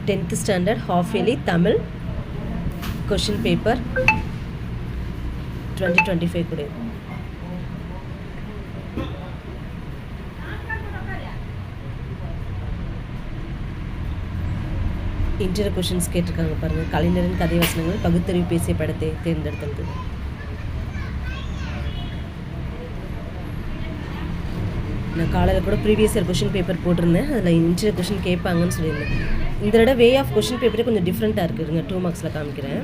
10th standard half yearly Tamil question paper 2025 கூட inter questions கேட்டிருக்காங்க பாருங்கள். கலைஞரின் கதை வசனங்கள் பகுத்தறிவு பேசிய படத்தை தேர்ந்தெடுத்தது. நான் காலையில் கூட ப்ரீவியஸ் இயர் கொஷின் பேப்பர் போட்டிருந்தேன். அதில் இன்டர் கொஷின் கேட்பாங்கன்னு சொல்லியிருந்தேன். இந்த தடவை வே ஆஃப் கொஷின் பேப்பரே கொஞ்சம் டிஃப்ரெண்ட்டாக இருக்குதுங்க. 2 மார்க்ஸில் காமிக்கிறேன்.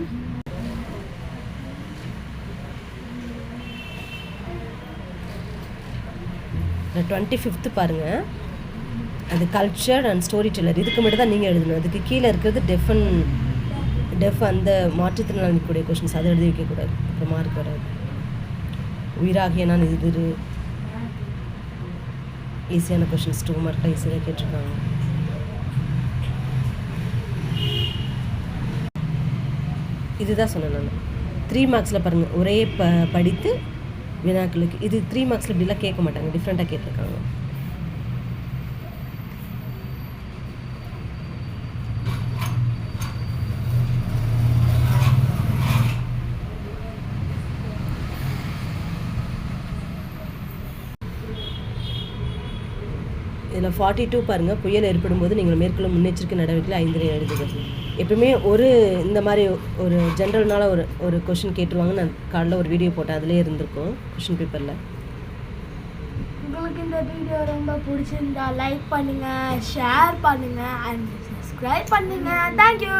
நான் 25th பாருங்கள். அது கல்ச்சர் அண்ட் ஸ்டோரி டெல்லர். இதுக்கு மட்டும் தான் நீங்கள் எழுதணும். அதுக்கு கீழே இருக்கிறது டெஃப் அந்த மாற்றுத்திறனாளிக்கூடிய கொஷின்ஸ் அதை எழுதி வைக்கக்கூடாது. இப்போ மார்க் வராது. உயிராகிய நான் இது ஈஸியான கொஷின்ஸ் 2 மார்க்கில் ஈஸியாக கேட்டிருக்காங்க. இதுதான் சொன்னேன் நான். 3 மார்க்ஸில் பாருங்கள். ஒரே படித்து வினாக்களுக்கு இது 3 மார்க்ஸில் இப்படிலாம் கேட்க மாட்டாங்க. டிஃப்ரெண்ட்டாக கேட்டிருக்காங்க. இதில் 42 பாருங்கள். புயல் ஏற்படும் போது நீங்கள் மேற்கொள்ளும் முன்னெச்சரிக்கை நடவடிக்கையில் 5 எழுதுகிறது. எப்பவுமே இந்த மாதிரி ஒரு ஜென்ரல்னால ஒரு கொஷின் கேட்டுருவாங்க. நான் காலைல ஒரு வீடியோ போட்டேன். அதிலே இருந்திருக்கும் கொஷின் பேப்பரில். உங்களுக்கு இந்த வீடியோ ரொம்ப பிடிச்சிருந்தா லைக் பண்ணுங்கள், ஷேர் பண்ணுங்கள் அண்ட் சப்ஸ்கிரைப் பண்ணுங்கள். தேங்க்யூ.